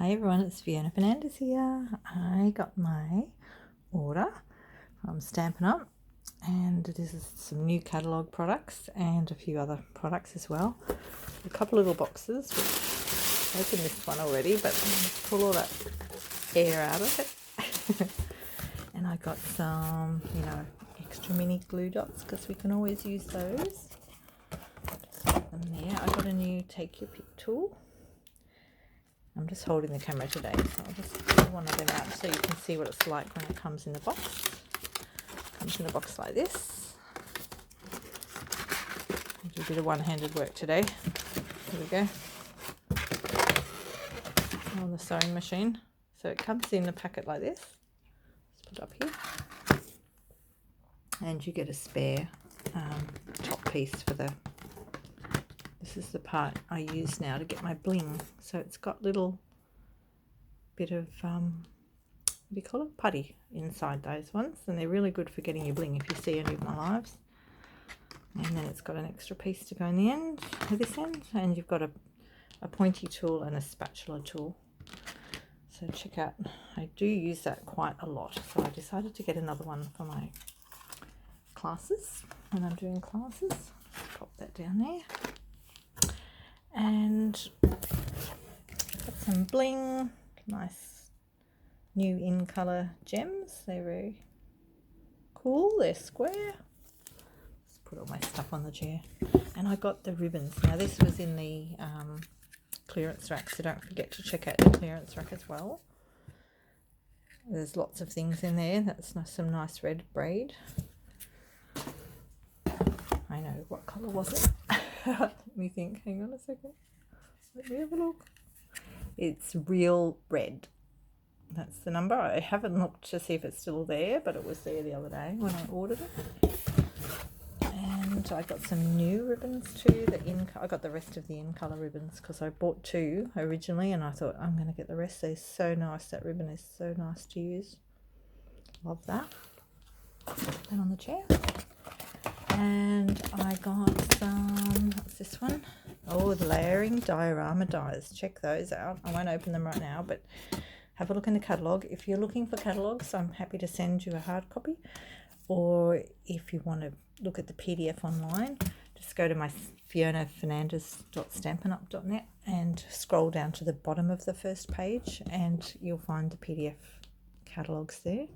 Hi everyone, it's Fiona Fernandez here. I got my order from Stampin' Up and this is some new catalogue products and a few other products as well. A couple little boxes, which I opened this one already, but let's pull all that air out of it. And I got some, extra mini glue dots because we can always use those. Just put them there. I got a new Take Your Pick tool. I'm just holding the camera today, so I'll just pull one of them out so you can see what it's like when it comes in the box. It comes in a box like this. I'll do a bit of one-handed work today. Here we go. On the sewing machine. So it comes in a packet like this. Let's put it up here. And you get a spare top piece for the... This is the part I use now to get my bling. So it's got little bit of, what do you call it? Putty inside those ones. And they're really good for getting your bling if you see any of my lives. And then it's got an extra piece to go in the end, at this end. And you've got a pointy tool and a spatula tool. So check out, I do use that quite a lot. So I decided to get another one for my classes when I'm doing classes. Pop that down there. And got some bling, nice new in colour gems. They're very cool, they're square. Just put all my stuff on the chair. And I got the ribbons. Now this was in the clearance rack, so don't forget to check out the clearance rack as well. There's lots of things in there. That's some nice red braid. I know, what colour was it? Let me think, hang on a second. Let me have a look. It's real red. That's the number. I haven't looked to see if it's still there, but it was there the other day when I ordered it. And I got some new ribbons too. I got the rest of the in colour ribbons because I bought two originally and I thought I'm going to get the rest. They're so nice. That ribbon is so nice to use. Love that. Put that on the chair. And I got some, what's this one? Oh, the layering diorama dies. Check those out. I won't open them right now, but have a look in the catalogue. If you're looking for catalogues, I'm happy to send you a hard copy. Or if you want to look at the PDF online, just go to my fionafernandez.stampinup.net and scroll down to the bottom of the first page and you'll find the PDF catalogues there.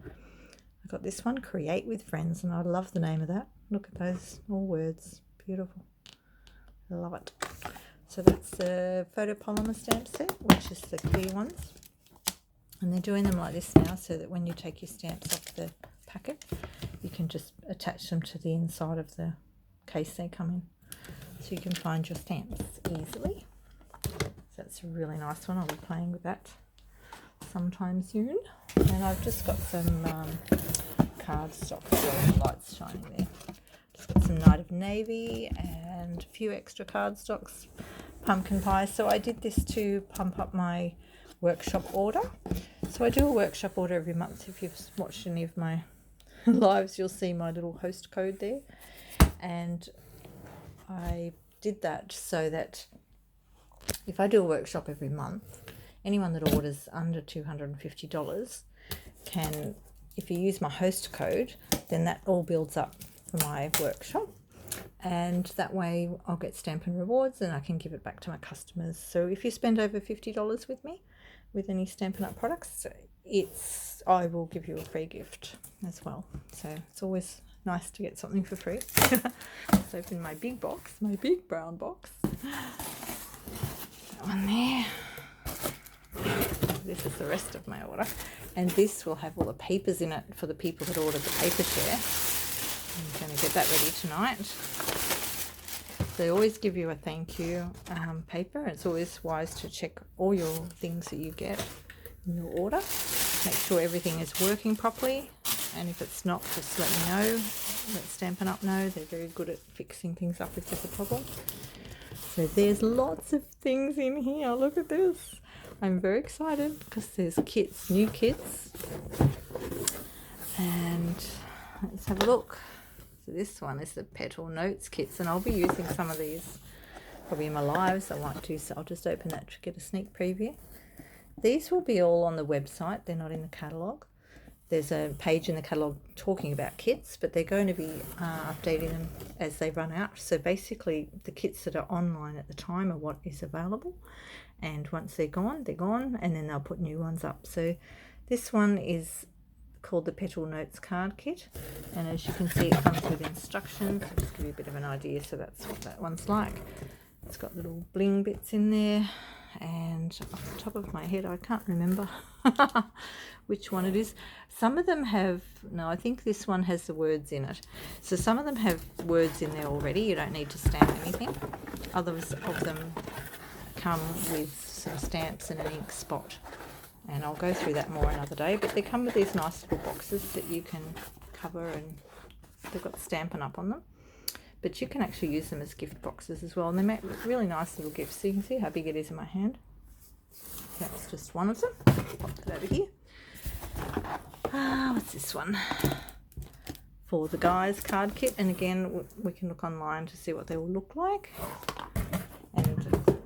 I got this one, Create with Friends, and I love the name of that. Look at those, all words, beautiful. I love it. So that's the photopolymer stamp set, which is the clear ones. And they're doing them like this now so that when you take your stamps off the packet, you can just attach them to the inside of the case they come in. So you can find your stamps easily. So that's a really nice one. I'll be playing with that sometime soon. And I've just got some cardstock as well, the lights shining there. Just got some Night of Navy and a few extra cardstocks, pumpkin pie. So I did this to pump up my workshop order. So I do a workshop order every month. If you've watched any of my lives, you'll see my little host code there. And I did that so that if I do a workshop every month, anyone that orders under $250 can, if you use my host code, then that all builds up for my workshop. And that way I'll get Stampin' Rewards and I can give it back to my customers. So if you spend over $50 with me, with any Stampin' Up products, I will give you a free gift as well. So it's always nice to get something for free. Let's open my big box, my big brown box. That one there. This is the rest of my order, and this will have all the papers in it for the people that ordered the paper share. I'm going to get that ready tonight. They always give you a thank you paper. It's always wise to check all your things that you get in your order. Make sure everything is working properly, and if it's not, just let me know. Let Stampin' Up know. They're very good at fixing things up if there's a problem. So there's lots of things in here. Look at this. I'm very excited because there's kits, new kits. And let's have a look. So this one is the Petal Notes kits, and I'll be using some of these probably in my lives. I might do so. I'll just open that to get a sneak preview. These will be all on the website. They're not in the catalogue. There's a page in the catalogue talking about kits, but they're going to be updating them as they run out. So basically the kits that are online at the time are what is available, and once they're gone, and then they'll put new ones up. So this one is called the Petal Notes card kit, and as you can see, it comes with instructions. I'll just give you a bit of an idea. So that's what that one's like. It's got little bling bits in there, and off the top of my head I can't remember which one it is. Some of them have, no, I think this one has the words in it. So some of them have words in there already. You don't need to stamp anything. Others of them come with some stamps and an ink spot, and I'll go through that more another day. But they come with these nice little boxes that you can cover, and they've got Stampin' Up on them. But you can actually use them as gift boxes as well, and they make really nice little gifts. So you can see how big it is in my hand. That's just one of them. Pop that over here. What's this one? For the guys card kit, and again we can look online to see what they will look like. And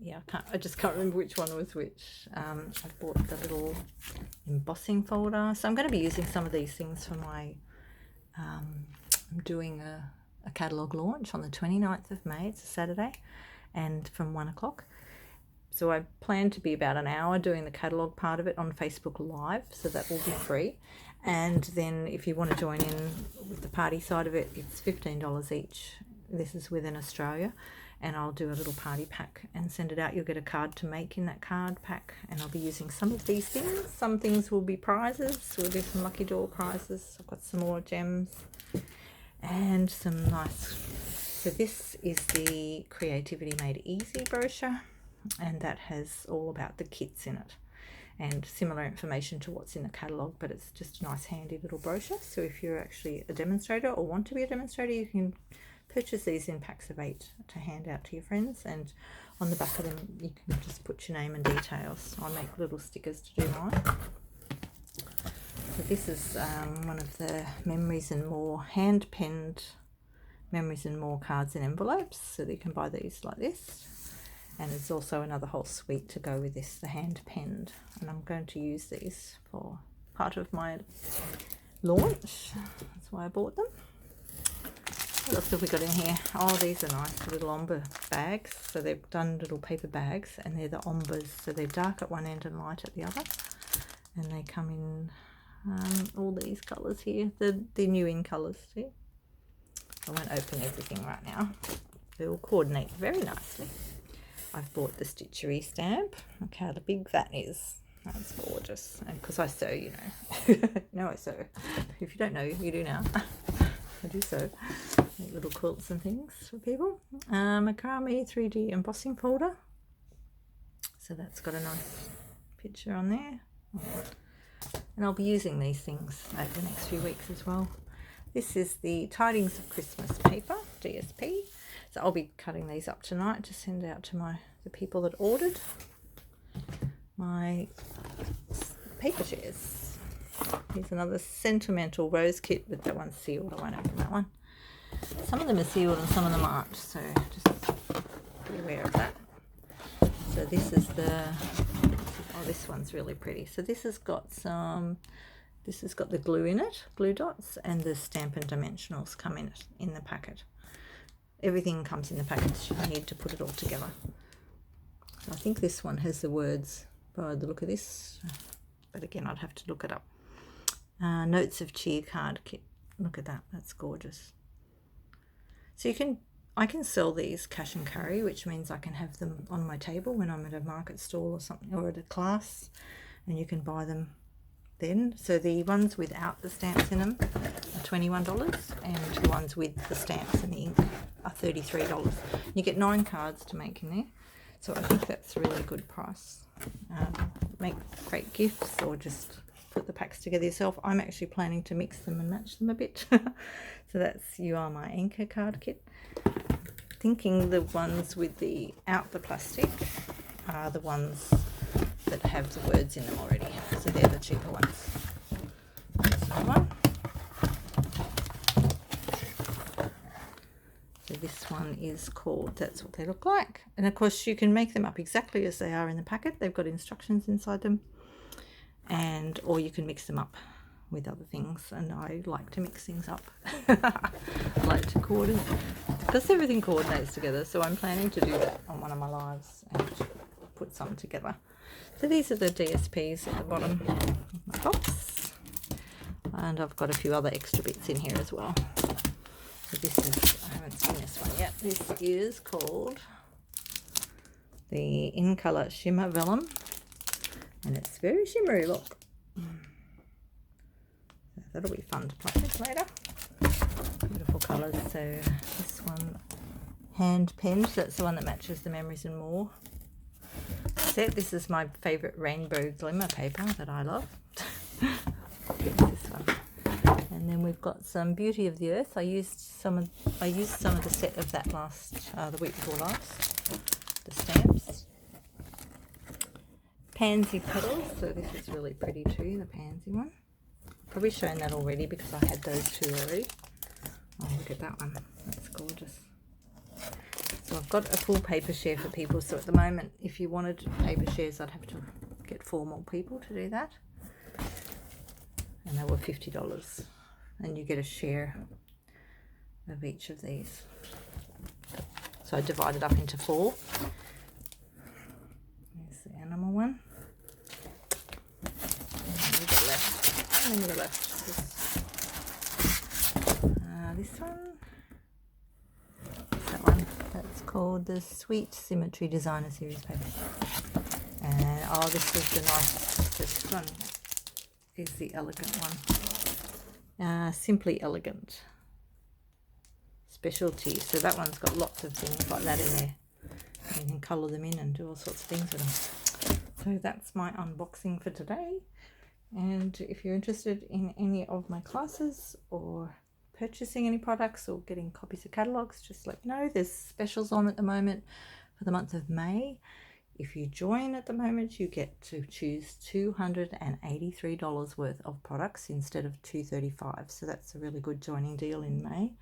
yeah, I just can't remember which one was which. I bought the little embossing folder, so I'm going to be using some of these things for my I'm doing a catalogue launch on the 29th of May. It's a Saturday, and from 1 o'clock. So I plan to be about an hour doing the catalogue part of it on Facebook Live, so that will be free. And then if you want to join in with the party side of it, it's $15 each. This is within Australia, and I'll do a little party pack and send it out. You'll get a card to make in that card pack, and I'll be using some of these things. Some things will be prizes. We'll do some lucky draw prizes. I've got some more gems and some nice. So this is the Creativity Made Easy brochure, and that has all about the kits in it and similar information to what's in the catalogue, but it's just a nice handy little brochure. So if you're actually a demonstrator or want to be a demonstrator, you can purchase these in packs of 8 to hand out to your friends, and on the back of them you can just put your name and details. I make little stickers to do mine. So this is one of the Memories and More hand-penned Memories and More cards and envelopes, so that you can buy these like this. And there's also another whole suite to go with this, the hand-penned, and I'm going to use these for part of my launch. That's why I bought them. What else have we got in here? Oh, these are nice little ombre bags. So they've done little paper bags, and they're the ombres, so they're dark at one end and light at the other, and they come in all these colours here, the new in colours. See, I won't open everything right now. They all coordinate very nicely. I've bought the stitchery stamp. Look how big that is. That's gorgeous. And because I sew, you know. No, I sew. If you don't know, you do now. I do sew. Make little quilts and things for people. Macrame 3D embossing folder. So that's got a nice picture on there. And I'll be using these things over the next few weeks as well. This is the Tidings of Christmas paper, DSP. So I'll be cutting these up tonight to send out to the people that ordered my paper shares. Here's another sentimental rose kit, but that one's sealed. I won't open that one. Some of them are sealed and some of them aren't, so just be aware of that. So this is this one's really pretty. So this has got the glue in it, glue dots, and the Stampin' Dimensionals come in the packet. Everything comes in the package. You need to put it all together. So I think this one has the words by the look of this, but again, I'd have to look it up. Notes of Cheer card kit. Look at that. That's gorgeous. So I can sell these cash and carry, which means I can have them on my table when I'm at a market stall or something, or at a class, and you can buy them then. So the ones without the stamps in them are $21, and the ones with the stamps and the ink are $33. You get 9 cards to make in there, so I think that's a really good price. Make great gifts, or just put the packs together yourself. I'm actually planning to mix them and match them a bit. So that's You Are My Anchor card kit. Thinking the ones with the plastic are the ones that have the words in them already, so they're the cheaper ones. That's the one. So this one one is called That's What They Look Like. And of course you can make them up exactly as they are in the packet. They've got instructions inside them, and or you can mix them up with other things, and I like to mix things up. I like to coordinate because everything coordinates together, so I'm planning to do that on one of my lives and put some together. So these are the DSPs at the bottom of my box, and I've got a few other extra bits in here as well. So this is, I haven't seen this one yet. This is called the In Colour Shimmer Vellum, and it's very shimmery, look. That'll be fun to play with later. Beautiful colours. So this one, hand penned, that's the one that matches the Memories and More set. This is my favourite rainbow glimmer paper that I love. This one. And then we've got some Beauty of the Earth. I used some of the set of that the week before last. The stamps. Pansy petals. So this is really pretty too, the pansy one. Probably shown that already because I had those two already. Oh, look at that one. That's gorgeous. So I've got a full paper share for people. So at the moment, if you wanted paper shares, I'd have to get 4 more people to do that. And they were $50. And you get a share of each of these. So I divided up into 4. There's the animal one. And then we've got left. This one. That one. That's called the Sweet Symmetry Designer Series paper. And oh, this is the nice. This one is the elegant one. Simply Elegant Specialty. So that one's got lots of things like that in there. You can colour them in and do all sorts of things with them. So that's my unboxing for today. And if you're interested in any of my classes or purchasing any products or getting copies of catalogues, just let me know. There's specials on at the moment for the month of May. If you join at the moment, you get to choose $283 worth of products instead of $235. So that's a really good joining deal in May,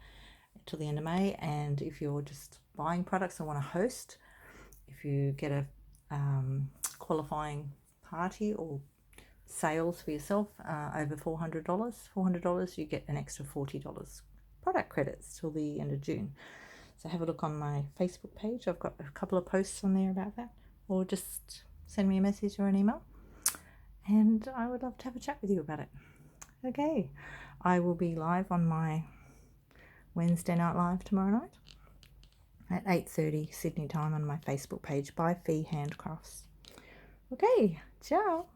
till the end of May. And if you're just buying products and want to host, if you get a qualifying party or sales for yourself over $400, you get an extra $40 product credits till the end of June. So have a look on my Facebook page. I've got a couple of posts on there about that, or just send me a message or an email, and I would love to have a chat with you about it. Okay, I will be live on my Wednesday Night Live tomorrow night at 8:30 Sydney time on my Facebook page, BBB Handcrafts. Okay, ciao.